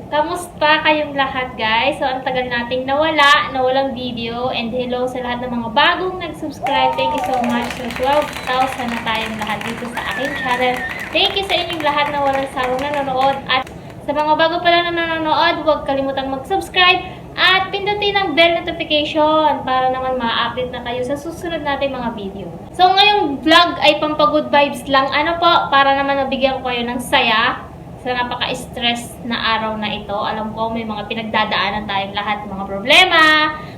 Kamusta kayong lahat, guys? So, ang tagal nating nawalang video. And hello sa lahat ng mga bagong nag-subscribe. Thank you so much. So, 12,000 na tayong lahat dito sa aking channel. Thank you sa inyong lahat na walang sawang nanonood. At sa mga bago pa lang na nanonood, huwag kalimutang mag-subscribe at pindutin ang bell notification para naman ma-update na kayo sa susunod nating mga video. So, ngayong vlog ay pampagood vibes lang. Ano po, para naman mabigyan ko kayo ng saya sa napaka-stress na araw na ito. Alam ko may mga pinagdadaanan tayong lahat, mga problema,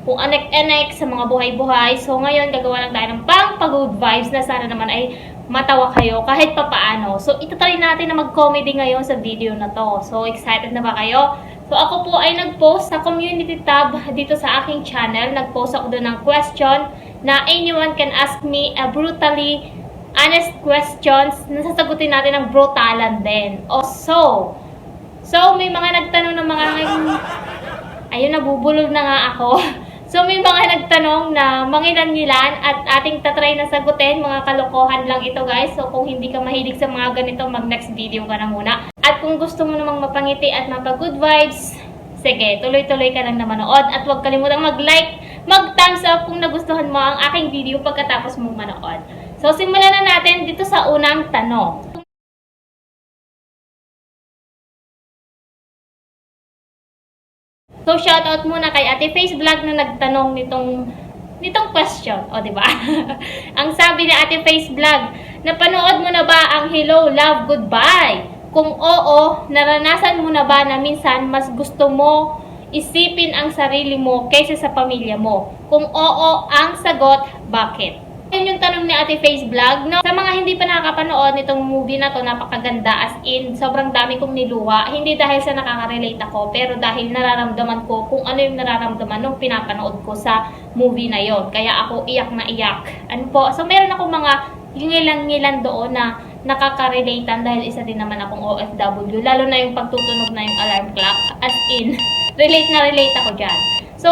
kung anek-anek sa mga buhay-buhay. So ngayon gagawa lang tayo ng pang-good vibes na sana naman ay matawa kayo kahit papaano. So itatry natin na mag-comedy ngayon sa video na to. So excited na ba kayo? So ako po ay nag-post sa community tab dito sa aking channel. Nag-post ako doon ng question na anyone can ask me a brutally honest questions na sasagutin natin ng brutalan din. So may mga nagtanong ng mga ayun, nabubulol na nga ako. So may mga nagtanong na mangilan-ngilan at ating tatry na sagutin. Mga kalokohan lang ito, guys. So kung hindi ka mahilig sa mga ganito, mag-next video ka na muna. At kung gusto mo namang mapangiti at mapa-good vibes, sige, tuloy-tuloy ka lang na manood. At huwag kalimutang mag-like, mag-thumbs up kung nagustuhan mo ang aking video pagkatapos mong manood. So, simulan na natin dito sa unang tanong. So, shoutout muna kay Ate Face Vlog na nagtanong nitong question. O, diba? Ang sabi ni Ate Face Vlog, napanood mo na ba ang Hello, Love, Goodbye? Kung oo, naranasan mo na ba na minsan mas gusto mo isipin ang sarili mo kaysa sa pamilya mo? Kung oo ang sagot, bakit? Yun yung tanong ni Ate Face Vlog. No? Sa mga hindi pa nakakapanood nitong movie na to, napakaganda, as in, sobrang dami kong niluwa. Hindi dahil sa nakaka-relate ako, pero dahil nararamdaman ko kung ano yung nararamdaman nung pinapanood ko sa movie na yon. Kaya ako iyak na iyak. Ano po? So, meron ako mga ngilang-ngilan doon na nakaka-relatean dahil isa din naman akong OFW. Lalo na yung pagtutunog na yung alarm clock. As in, relate ako dyan. So,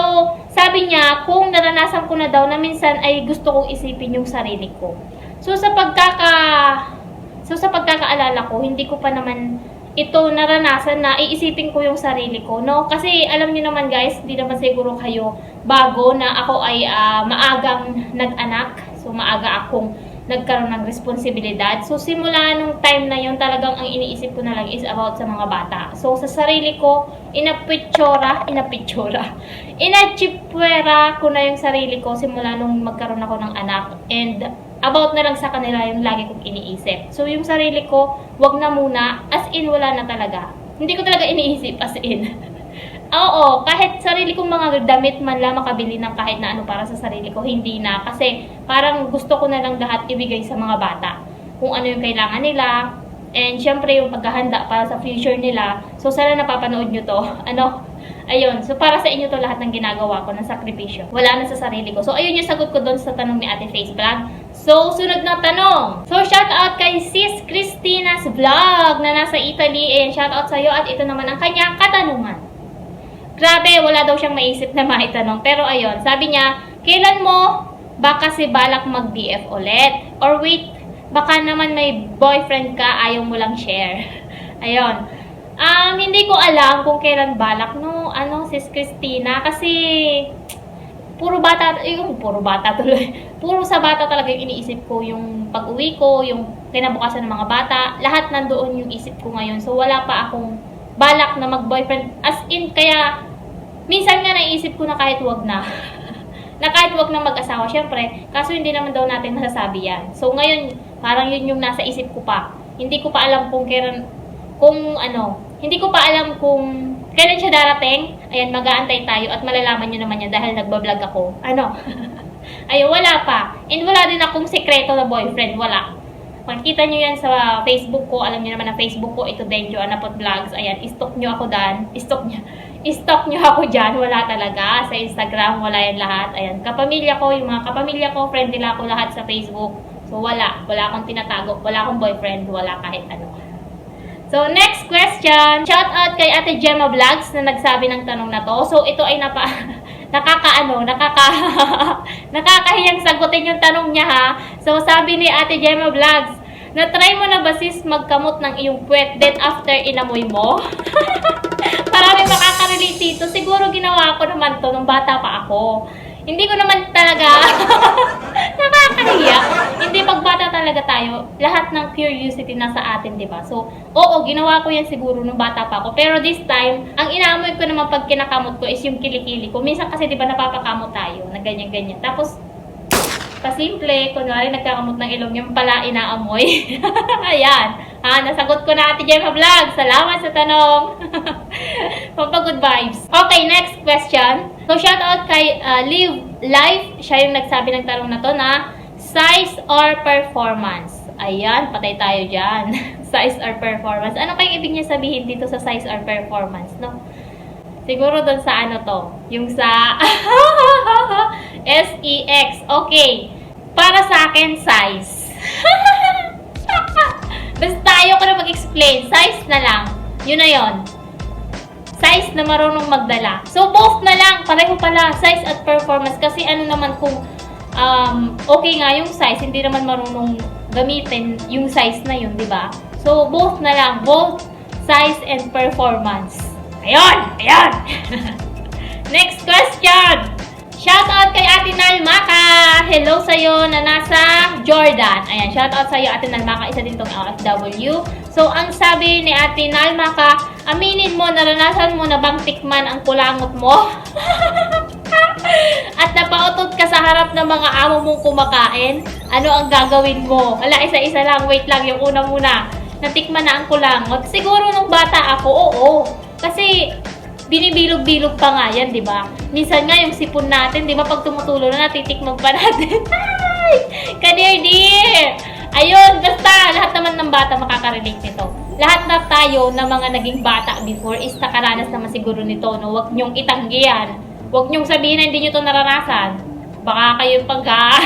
sabi niya, kung naranasan ko na daw na minsan ay gusto kong isipin yung sarili ko. So, sa pagkakaalala ko, hindi ko pa naman ito naranasan na iisipin ko yung sarili ko, no? Kasi alam niyo naman, guys, hindi naman siguro kayo bago na ako ay maagang nag-anak. So, maaga akong nagkaroon ng responsibilidad. So, simula nung time na yun, talagang ang iniisip ko na lang is about sa mga bata. So, sa sarili ko, inachipwera ko na yung sarili ko simula nung magkaroon ako ng anak. And, about na lang sa kanila yung lagi kong iniisip. So, yung sarili ko, wag na muna, as in, wala na talaga. Hindi ko talaga iniisip, as in. Oo, kahit sarili kong mga damit man lang makabili ng kahit na ano para sa sarili ko, hindi na. Kasi parang gusto ko na lang lahat ibigay sa mga bata. Kung ano yung kailangan nila. And syempre yung paghahanda para sa future nila. So sana napapanood nyo to. Ayun. So para sa inyo to lahat ng ginagawa ko, ng sakripisyo. Wala na sa sarili ko. So ayun yung sagot ko doon sa tanong ni Ate Face Vlog. So sunod na tanong. So shout out kay Sis Christina's Vlog na nasa Italy. And shout out sa'yo at ito naman ang kanyang katanungan. Grabe, wala daw siyang maisip na maitanong. Pero ayun, sabi niya, kailan mo ba kasi balak mag-BF ulit? Or wait, baka naman may boyfriend ka, ayaw mo lang share. Ayun. Hindi ko alam kung kailan balak, no? Sis Christina, kasi puro bata tuloy. Puro sa bata talaga yung iniisip ko, yung pag-uwi ko, yung kinabukasan ng mga bata, lahat nandoon yung isip ko ngayon. So wala pa akong balak na mag-boyfriend. As in, kaya minsan nga naisip ko na kahit wag na. Na kahit wag na mag-asawa, syempre. Kaso hindi naman daw natin masasabi yan. So ngayon, parang yun yung nasa isip ko pa. Hindi ko pa alam hindi ko pa alam kung kailan siya darating. Ayan, mag-aantay tayo at malalaman nyo naman yan dahil nagbablog ako. Ayun, wala pa. And wala din akong sekreto na boyfriend. Wala. Makikita nyo yan sa Facebook ko. Alam nyo naman na Facebook ko, ito Denjo Anapot Vlogs. Ayan, i-stalk nyo ako dyan. I-stalk nyo ako dyan. Wala talaga. Sa Instagram, wala yan lahat. Ayan, kapamilya ko, yung mga kapamilya ko, friend nila ako lahat sa Facebook. So, wala. Wala akong tinatago. Wala akong boyfriend. Wala kahit ano. So, next question. Shout out kay Ate Gemma Vlogs na nagsabi ng tanong na to. So, ito ay nakakahiyang sagutin yung tanong niya, ha. So, sabi ni Ate Gemma Vlogs, na-try mo na ba sis magkamot ng iyong puwet then after inamoy mo? Parang dito, siguro ginawa ko naman to nung bata pa ako. Hindi ko naman talaga nakakahiya. Hindi, pag bata talaga tayo, lahat ng curiosity nasa atin, di ba? So, oo, ginawa ko yan siguro nung bata pa ako. Pero this time, ang inaamoy ko naman pag kinakamot ko is yung kilikili ko. Minsan kasi, di ba, napapakamot tayo na ganyan-ganyan. Tapos, pasimple, kunwari nagkakamot ng ilong, yung pala inaamoy. Ayan. Nasagot ko na Ate Gemma Vlog. Salamat sa tanong. Pampagod vibes. Okay, next question. So, shout out kay Live Life. Siya yung nagsabi ng tanong na to na size or performance. Ayan, patay tayo dyan. Size or performance. Ano kayong ibig niya sabihin dito sa size or performance, no? Siguro doon sa ano to. Yung sa SEX. Okay. Para sa akin, size. Basta ayoko na mag-explain. Size na lang. Yun na yun. Size na marunong magdala. So, both na lang. Pareho pala. Size at performance. Kasi ano naman kung okay nga yung size, hindi naman marunong gamitin yung size na yun, di ba? So, both na lang. Both size and performance. Ayun! Ayun! Next question! Shout out kay Ate Nalmaka! Hello sa'yo na nasa Jordan. Ayan, shout out sa'yo Ate Nalmaka. Isa din tong OFW. So, ang sabi ni Ate Nalmaka, aminin mo, naranasan mo na bang tikman ang kulangot mo? At napautot ka sa harap ng mga amo mong kumakain? Ano ang gagawin mo? Wala, isa-isa lang. Wait lang, yung una muna. Natikman na ang kulangot. Siguro nung bata ako, oo. Kasi, binibilog-bilog pa nga yan, di ba? Minsan nga yung sipon natin, di ba? Pag tumutulo na, natitikman pa natin. Ay! Kadir dear! Ayun, basta, lahat naman ng bata makaka-relate nito. Lahat na tayo na mga naging bata before is nakaranas naman siguro nito, no? Huwag nyong itanggi yan. Huwag nyong sabihin na hindi nyo ito naranasan. Baka kayo pagka...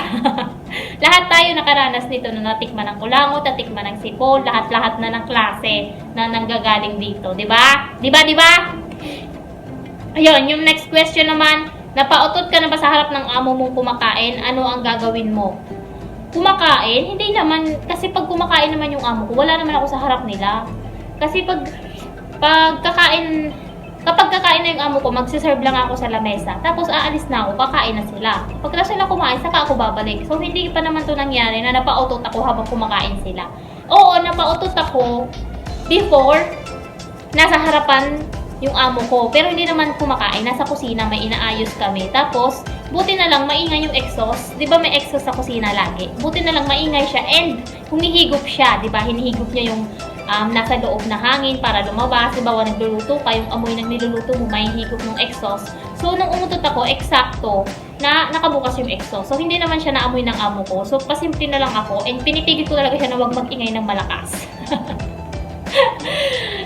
Lahat tayo nakaranas nito na natikman ng kulangot, natikman ng sipon, lahat-lahat na ng klase na nanggagaling dito. Diba? Diba? Diba? Ayun, yung next question naman, napautot ka na ba sa harap ng amo mong kumakain? Ano ang gagawin mo? Kumakain? Hindi naman, kasi pag kumakain naman yung amo ko, wala naman ako sa harap nila. Kasi kapag kakain na yung amo ko, magsiserve lang ako sa lamesa. Tapos aalis na ako, kakain na sila. Pag na sila kumain, saka ako babalik. So, hindi pa naman to nangyari na napautot ako habang kumakain sila. Oo, napautot ako before nasa harapan yung amo ko. Pero hindi naman kumakain. Nasa kusina, may inaayos kami. Tapos, buti na lang maingay yung exhaust. Di ba may exhaust sa kusina lagi? Buti na lang maingay siya and humihigop siya. Di ba? Hinihigop niya yung nasa loob na hangin para lumabas. Di ba? Nagluluto ka, yung amoy ng niluluto mo, may higop ng exhaust. So, nung umutot ako, eksakto na nakabukas yung exhaust. So, hindi naman siya naamoy ng amo ko. So, pasimple na lang ako and pinipigil ko talaga siya na huwag mag-ingay ng malakas.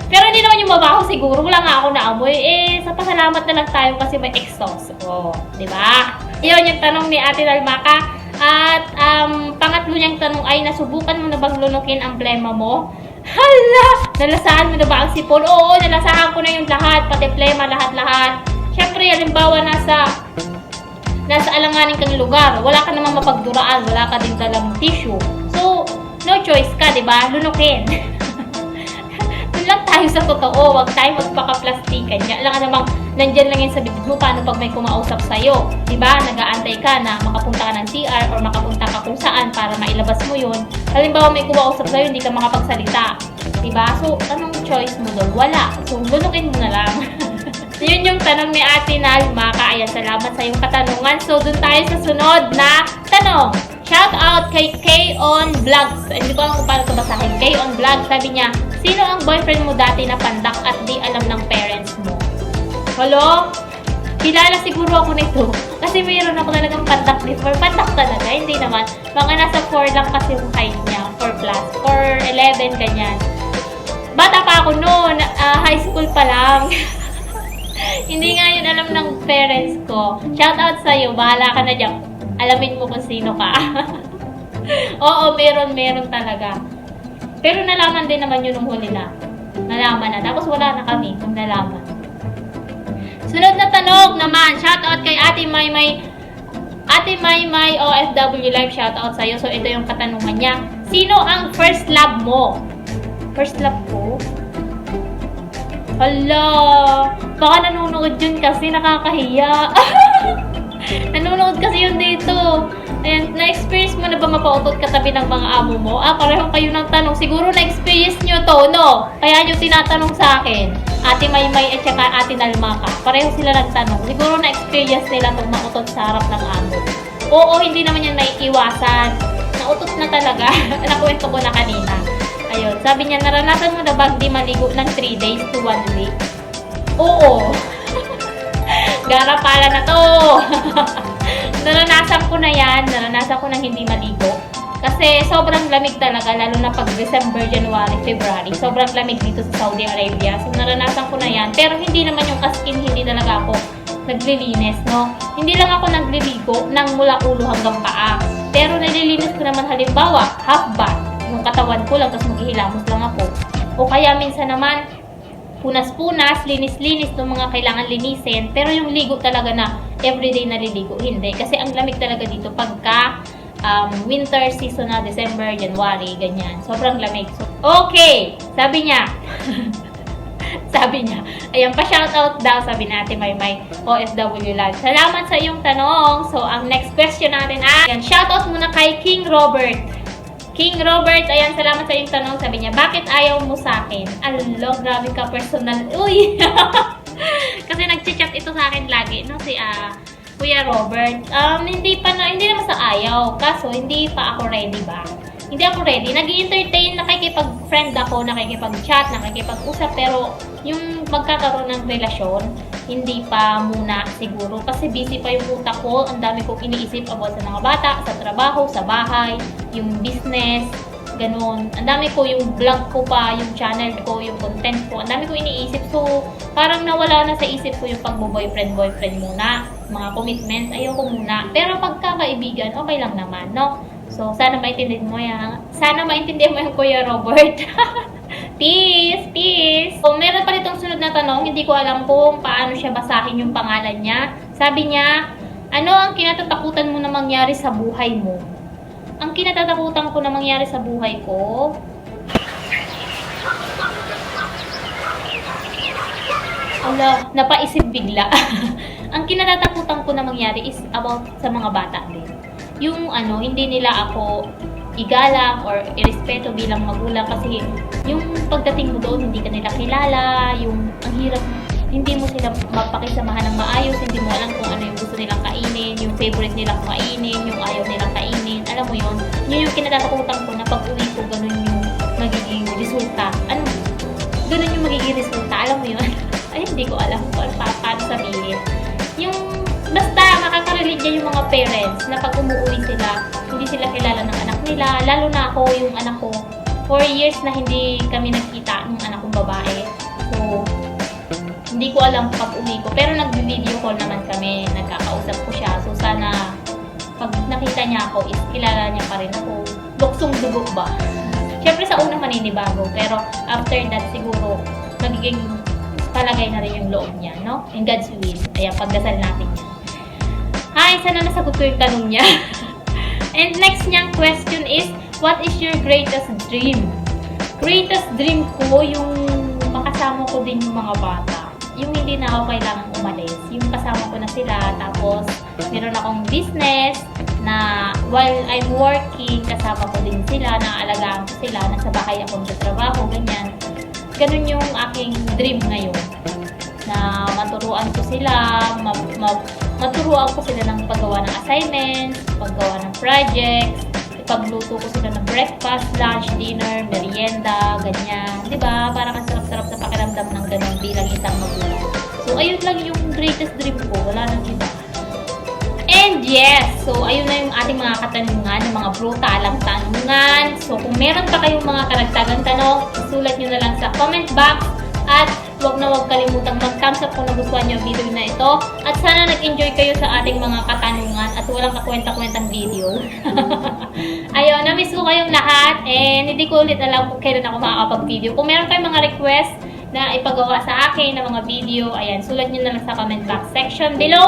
Pero hindi naman yung mabaho siguro. Wala nga ako naamoy. Sa pasalamat na lang tayo kasi may exhaust. Oh, di ba? Iyon yung tanong ni Ate Nalmaka. At pangatlo niyang tanong ay, nasubukan mo na bang lunukin ang plema mo? Hala! Nalasahan mo na ba ang sipon? Oo, nalasahan ko na yung lahat. Pati plema, lahat-lahat. Siyempre, halimbawa nasa alanganin kang lugar. Wala ka namang mapagduraan. Wala ka din dalang tissue. So, no choice ka, di ba? Lunukin. Lang tayo sa totoo, wag tayo magpaka-plastikan niya. Alam ka namang, nandyan lang yan sa bibig mo, paano pag may kumausap sa'yo? Diba? Nag-aantay ka na makapunta ka ng CR or makapunta ka kung saan para mailabas mo yun. Halimbawa may kumausap sa'yo, hindi ka makapagsalita. Diba? So, anong choice mo doon? Wala. So, lunukin mo na lang. Yun yung tanong ni Ate Nalmaka. Ayan, salamat sa iyong katanungan. So, dun tayo sa sunod na tanong. Shout out kay K-On Vlogs. Hindi ko alam kung paano ito basahin. K-On Vlogs, sabi niya, sino ang boyfriend mo dati na pandak at di alam ng parents mo? Hello? Kilala siguro ako nito. Kasi mayroon ako talagang pandak before. Pandak talaga, hindi naman. Mga nasa 4 lang kasi yung height niya. 4 plus. 4, 11, ganyan. Bata pa ako noon. High school pa lang. Hindi nga yun alam ng parents ko. Shout out sa'yo. Bahala ka na dyan. Alamin mo kung sino ka. Oo, meron talaga. Pero nalaman din naman yun nung huli na. Nalaman na. Tapos wala na kami nung nalaman. Sunod na tanong naman. Shout out kay Ate Maymay. Ate Maymay OFW Live. Shout out sa'yo. So ito yung katanungan niya. Sino ang first love mo? First love ko? Hala, baka nanonood yun kasi nakakahiya. Nanonood kasi yun dito. Ayan, na-experience mo na ba mapautot katabi ng mga amo mo? Pareho kayo ng tanong. Siguro na-experience nyo to, no? Kaya nyo tinatanong sa akin. Ate Maymay at saka Ate Nalmaka. Pareho sila nagtanong. Siguro na-experience nila itong mautot sa harap ng amo. Oo, hindi naman yan naiiwasan. Nautot na talaga. Nakwento ko na kanina. Ayun, sabi niya, naranasan mo na ba hindi maligo ng 3 days to 1 week? Oo. Gara pala na to. Naranasan ko na yan. Naranasan ko na hindi maligo. Kasi sobrang lamig talaga, lalo na pag December, January, February. Sobrang lamig dito sa Saudi Arabia. So naranasan ko na yan. Pero hindi naman yung as in, hindi talaga ako naglilinis, no? Hindi lang ako nagliligo ng mula ulo hanggang paa. Pero nililinis ko naman halimbawa, half bath. Yung katawan ko lang, tapos maghihilamos lang ako. O kaya minsan naman, punas-punas, linis-linis ng mga kailangan linisin. Pero yung ligo talaga na everyday naliligo, hindi. Kasi ang lamig talaga dito pagka winter season na December, January, ganyan. Sobrang lamig. So, okay! Sabi niya, ayan pa shoutout daw, sabi natin Maymay, OFW Live. Salamat sa iyong tanong. So, ang next question natin ay, ayan, shoutout muna kay King Robert. King Robert, ayan, salamat sa iyong tanong. Sabi niya, bakit ayaw mo sa akin? Alo, grabe ka personal. Uy! Kasi nag-chat ito sa akin lagi, no? Si Kuya Robert. Hindi naman sa ayaw. Kaso, hindi pa ako ready ba? Hindi ako ready. Nag-i-entertain, nakikipag-friend ako, nakikipag-chat, nakikipag-usap. Pero, yung magkakaroon ng relasyon, hindi pa muna siguro. Kasi busy pa yung utak ko. Ang dami kong iniisip about sa mga bata, sa trabaho, sa bahay, yung business, ganun. Ang dami ko, yung vlog ko pa, yung channel ko, yung content ko. Ang dami ko iniisip. So, parang nawala na sa isip ko yung pag-boyfriend muna. Mga commitments, ayoko muna. Pero pagkakaibigan, okay lang naman, no? So, sana maintindihan mo yan. Sana maintindihan mo yung Kuya Robert. Peace! Peace! So, meron pa ditong sunod na tanong. Hindi ko alam kung paano siya basahin yung pangalan niya. Sabi niya, ano ang kinatatakutan mo na mangyari sa buhay mo? Ang kinatatakutan ko na mangyari sa buhay ko, napaisip bigla. Ang kinatatakutan ko na mangyari is about sa mga bata din. Yung hindi nila ako igalang or irespeto bilang magulang kasi yung pagdating mo doon, hindi ka nila kilala, yung ang hirap, hindi mo sila mapakisamahan ng maayos, hindi mo alam kung ano yung gusto nilang kainin, yung favorite nilang kainin, yung ayaw nilang kainin, alam mo yun yung kinatatakutan ko na pag-uwi ko, ganun yung magiging resulta. Ganun yung magiging resulta, alam mo yun? Ay, hindi ko alam kung paano sabihin. Yung basta makaka-relate yan yung mga parents na pag umuwi sila, hindi sila kilala ng anak nila. Lalo na ako, yung anak ko, 4 years na hindi kami nagkita ng anak kong babae. So, hindi ko alam pag uwi ko. Pero nag-video call naman kami, nagkakausap ko siya. So, sana pag nakita niya ako, is kilala niya pa rin ako. Luksong dugo ba? Siyempre sa una maninibago. Pero after that, siguro, magiging palagay na rin yung loob niya, no? In God's will. Kaya pagdasal natin yan. Hi, sana nasagot ko yung tanong niya. And next niyang question is, what is your greatest dream? Greatest dream ko, yung makasama ko din yung mga bata. Yung hindi na ako kailangang umalis. Yung kasama ko na sila, tapos meron akong business na while I'm working, kasama ko din sila, naaalagaan ko sila, nasa bahay ako sa trabaho, ganyan. Ganun yung aking dream ngayon. Na maturuan ko sila, maturuan ko sila ng paggawa ng assignments, paggawa ng projects, ipagluto ko sila ng breakfast, lunch, dinner, merienda, ganyan. Diba? Parang ang sarap-sarap sa pakiramdam ng ganun bilang isang magulang. So, ayun lang yung greatest dream ko. Wala nang iba. And yes, so ayun na yung ating mga katanungan, yung mga brutalang tanungan. So, kung meron pa kayong mga karagtagang tanong, isulat nyo na lang sa comment box. At huwag na huwag kalimutang mag-thumbs up kung nagustuhan nyo ang video na ito. At sana nag-enjoy kayo sa ating mga katanungan at walang kakwenta-kwentang video. Ayun, na-miss ko kayong lahat and hindi ko ulit alam kung kailan ako makakapag-video. Kung meron kayong mga request na ipagawa sa akin ng mga video, ayan, sulat nyo na lang sa comment box section below.